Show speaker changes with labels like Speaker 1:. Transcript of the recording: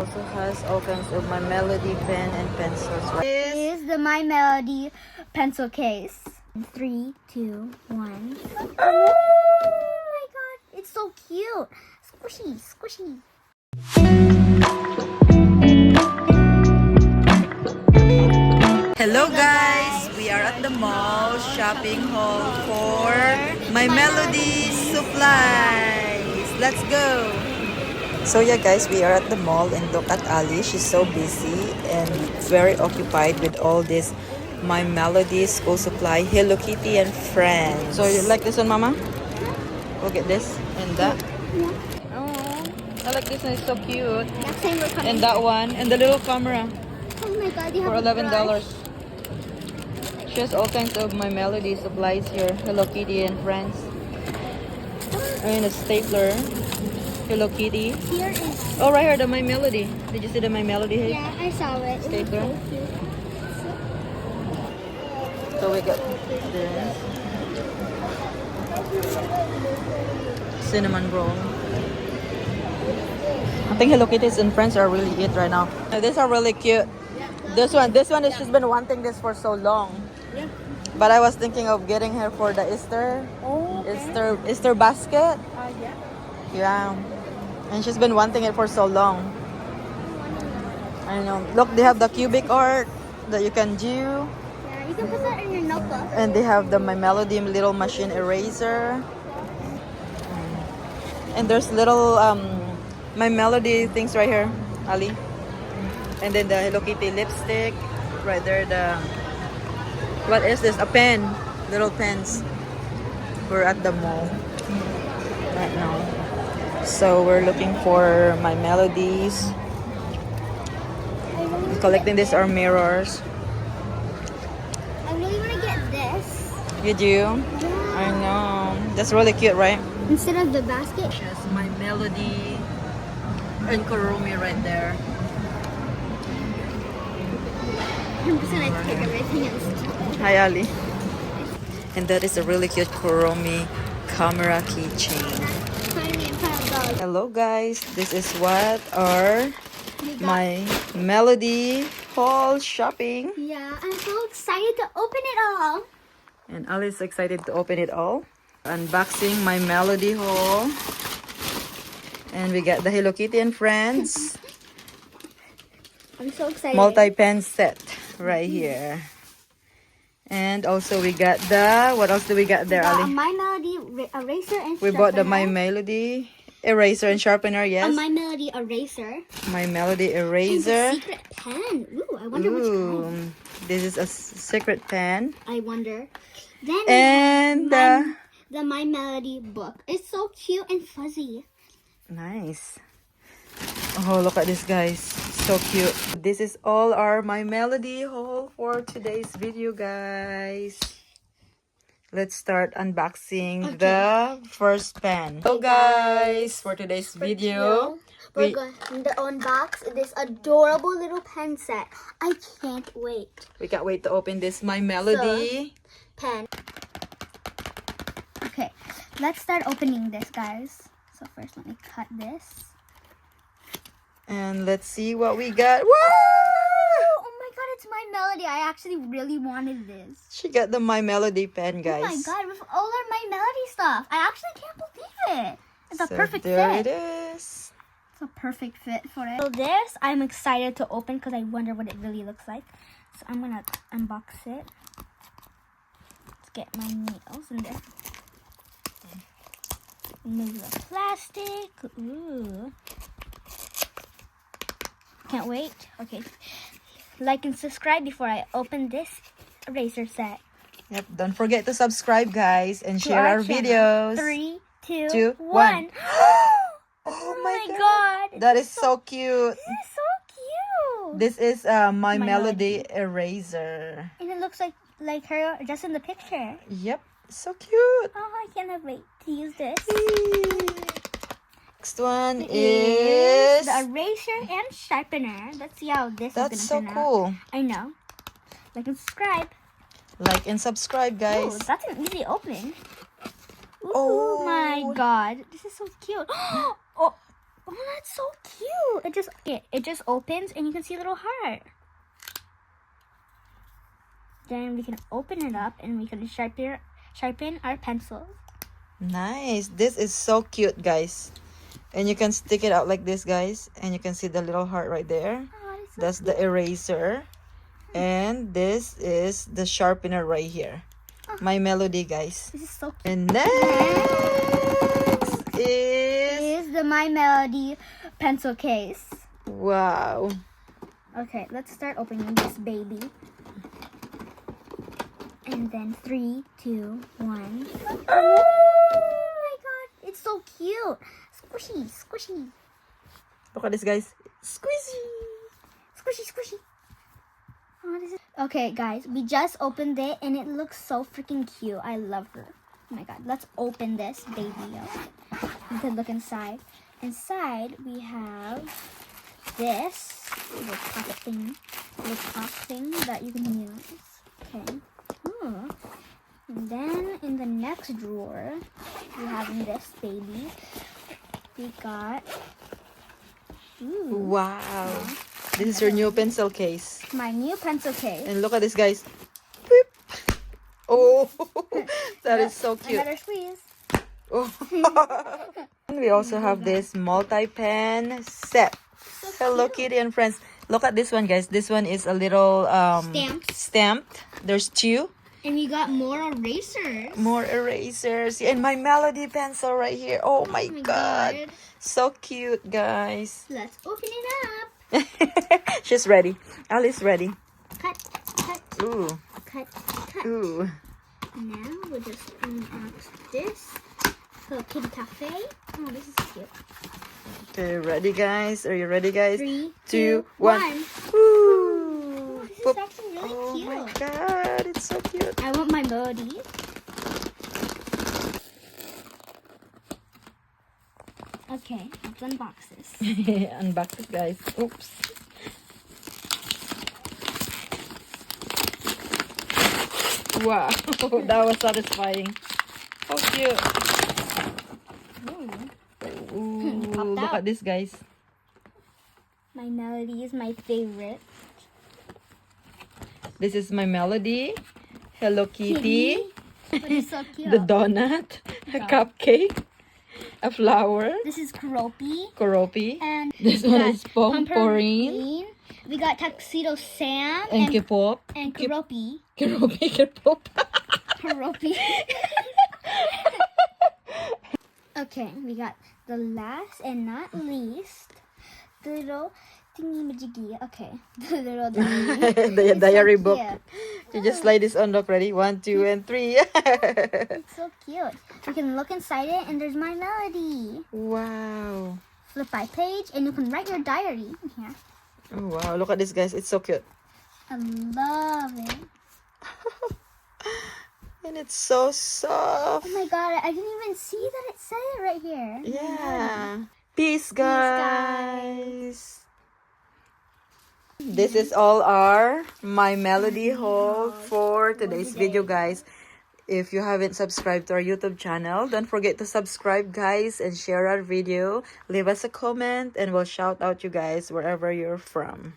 Speaker 1: Also has all kinds of My Melody pen and pencils. Right?
Speaker 2: Is the My Melody pencil case. 3, 2, 1. Oh my god, it's so cute. Squishy, squishy.
Speaker 1: Hello guys! We are at the mall shopping haul for My Melody supplies. Let's go! So yeah guys, we are at the mall and look at Ali. She's so busy and very occupied with all this My Melody school supply, Hello Kitty and friends. So you like this one, Mama? We'll get this and that.
Speaker 2: Yeah.
Speaker 1: Oh, I like this one. It's so cute.
Speaker 2: Next time we're coming.
Speaker 1: And that one and the little camera
Speaker 2: Oh my god, you
Speaker 1: for
Speaker 2: have
Speaker 1: $11.
Speaker 2: brush.
Speaker 1: She has all kinds of My Melody supplies here. Hello Kitty and friends. I mean a stapler. Hello Kitty.
Speaker 2: Here is.
Speaker 1: Oh, right here, the My Melody. Did you see the My Melody here?
Speaker 2: Yeah, I saw it.
Speaker 1: Stapler.
Speaker 2: So cute.
Speaker 1: So we got this. Cinnamon roll. I think Hello Kitties and friends are really it right now. These are really cute. This one is she's been wanting this for so long.
Speaker 2: Yeah.
Speaker 1: But I was thinking of getting her for the Easter.
Speaker 2: Oh, okay.
Speaker 1: Easter basket.
Speaker 2: Yeah.
Speaker 1: Yeah. And she's been wanting it for so long. I know. Look, they have the cubic art that you can do.
Speaker 2: Yeah, you can put that in your notebook.
Speaker 1: And they have the My Melody little machine eraser. And there's little My Melody things right here, Ali. And then the Hello Kitty lipstick. Right there, what is this? A pen. Little pens. We're at the mall right now. So we're looking for My Melodies. Collecting these are mirrors.
Speaker 2: I really want to get this.
Speaker 1: You do?
Speaker 2: Yeah.
Speaker 1: I know. That's really cute, right?
Speaker 2: Instead of the basket.
Speaker 1: Just My Melody and Kurumi right there.
Speaker 2: I'm just going to take everything else.
Speaker 1: Hi, Ali. And that is a really cute Kurumi camera keychain. Hello, guys. This is what our My Melody haul shopping.
Speaker 2: Yeah, I'm so excited to open it all.
Speaker 1: And Ali's excited to open it all. Unboxing My Melody haul. And we got the Hello Kitty and friends
Speaker 2: I'm so excited.
Speaker 1: multi-pen set right here. And also we got the, what else do we got there, Ali?
Speaker 2: My Melody eraser and
Speaker 1: We bought the My Melody eraser and sharpener, yes.
Speaker 2: A My Melody eraser.
Speaker 1: My Melody
Speaker 2: And
Speaker 1: eraser.
Speaker 2: a secret pen. Ooh, I wonder which kind.
Speaker 1: This is a secret pen.
Speaker 2: I wonder. Then
Speaker 1: And
Speaker 2: the My Melody book. It's so cute and fuzzy.
Speaker 1: nice. Oh, look at this, guys. So cute. This is all our My Melody haul for today's video, guys. Let's start unboxing the first pen. So guys, for today's video,
Speaker 2: we're going to unbox this adorable little pen set. I can't wait.
Speaker 1: we can't wait to open this My Melody.
Speaker 2: Pen. Okay, let's start opening this, guys. So first, let me cut this.
Speaker 1: And let's see what we got. Woo!
Speaker 2: Oh my god, it's My Melody. I actually really wanted this.
Speaker 1: She got the My Melody pen, guys.
Speaker 2: Oh my god, with all our My Melody stuff. I actually can't believe it. It's a
Speaker 1: So
Speaker 2: perfect
Speaker 1: there
Speaker 2: fit.
Speaker 1: it is.
Speaker 2: It's a perfect fit for it. So this, I'm excited to open because I wonder what it really looks like. So I'm going to unbox it. Let's get my nails in there. Remove the plastic. Ooh. Can't wait. Okay. Like and subscribe before I open this eraser set.
Speaker 1: Yep, don't forget to subscribe, guys, and
Speaker 2: To
Speaker 1: share our
Speaker 2: channel.
Speaker 1: videos.
Speaker 2: 3, 2,
Speaker 1: Two,
Speaker 2: 1.
Speaker 1: one.
Speaker 2: Oh my god.
Speaker 1: That is so cute.
Speaker 2: This is so cute.
Speaker 1: This is My
Speaker 2: My
Speaker 1: Melody eraser.
Speaker 2: And it looks like her just in the picture.
Speaker 1: Yep, so cute.
Speaker 2: Oh, I cannot wait to use this.
Speaker 1: Next one is...
Speaker 2: the eraser and sharpener. Let's see how this
Speaker 1: That's
Speaker 2: is
Speaker 1: so
Speaker 2: going to turn
Speaker 1: cool.
Speaker 2: out. I know. Like and subscribe.
Speaker 1: Like and subscribe,
Speaker 2: Oh,
Speaker 1: guys.
Speaker 2: that's an easy open. Ooh,
Speaker 1: Oh.
Speaker 2: my god. This is so cute. Oh, Oh, that's so cute. It just opens and you can see a little heart. Then we can open it up and we can sharpen our pencils.
Speaker 1: Nice. This is so cute, guys. And you can stick it out like this, guys. And you can see the little heart right there.
Speaker 2: Oh, so
Speaker 1: That's the eraser. And this is the sharpener right here. My Melody, guys.
Speaker 2: This is so cute.
Speaker 1: And next is
Speaker 2: the My Melody pencil case.
Speaker 1: wow.
Speaker 2: Okay, let's start opening this baby. And then 3, 2, 1. Oh my god, it's so cute. Squishy, squishy.
Speaker 1: Look at this, guys. Squeezy.
Speaker 2: Squishy, squishy. Oh, this is... Okay, guys, we just opened it and it looks so freaking cute. I love her. Oh my god, let's open this baby up. You can look inside. Inside, we have this little pocket thing, little top thing that you can use. Okay. And then in the next drawer, we have this baby. We got... Ooh.
Speaker 1: Wow. This is your new pencil case.
Speaker 2: My new pencil case.
Speaker 1: And look at this, guys. Boop. Oh, that is so cute.
Speaker 2: Another squeeze.
Speaker 1: Oh. And we also have this multi-pen set. Hello Kitty and friends. Look at this one, guys. This one is a little stamped. There's 2.
Speaker 2: And we got more erasers.
Speaker 1: More erasers. And my Melody pencil right here. Oh my god. So cute, guys.
Speaker 2: Let's open it up.
Speaker 1: She's ready. Alice ready.
Speaker 2: Cut, cut,
Speaker 1: Ooh.
Speaker 2: cut, cut.
Speaker 1: Ooh.
Speaker 2: Now we'll just unbox this. Hello Kitty Cafe. Oh, this is cute.
Speaker 1: Okay, ready, guys? Are you ready, guys?
Speaker 2: 3,
Speaker 1: 2,
Speaker 2: 1.
Speaker 1: 1. Woo!
Speaker 2: This is actually really
Speaker 1: Oh
Speaker 2: cute.
Speaker 1: my god, it's so cute.
Speaker 2: I want my Melody. Okay, let's unbox this.
Speaker 1: Unbox it, guys. Oops. Wow, that was satisfying. So cute. Ooh,
Speaker 2: Popped
Speaker 1: look
Speaker 2: out.
Speaker 1: at this, guys.
Speaker 2: My Melody is my favorite.
Speaker 1: This is my Melody. Hello Kitty.
Speaker 2: But it's so cute.
Speaker 1: The donut. A cupcake. A flower.
Speaker 2: This is Kuropi.
Speaker 1: Koropi.
Speaker 2: And
Speaker 1: This
Speaker 2: we
Speaker 1: one
Speaker 2: got
Speaker 1: is Pomporine.
Speaker 2: We got Tuxedo Sam
Speaker 1: And K-pop.
Speaker 2: and Kuropi.
Speaker 1: Koropi, K-pop.
Speaker 2: Kuropi. Okay, we got the last and not least, the little thingy-majiggy. Okay, the little diary.
Speaker 1: The diary
Speaker 2: so
Speaker 1: book.
Speaker 2: cute.
Speaker 1: You just slide this on up. Ready? 1, 2, and 3.
Speaker 2: It's so cute. You can look inside it and there's my Melody.
Speaker 1: Wow.
Speaker 2: Flip by page and you can write your diary in here.
Speaker 1: Oh, wow. Look at this, guys. It's so cute.
Speaker 2: I love it.
Speaker 1: And it's so soft.
Speaker 2: Oh my god, I didn't even see that it said it right here.
Speaker 1: Yeah. Peace, guys. This is all our My Melody haul for today's video, guys. If you haven't subscribed to our YouTube channel, don't forget to subscribe, guys, and share our video. Leave us a comment and we'll shout out you guys wherever you're from.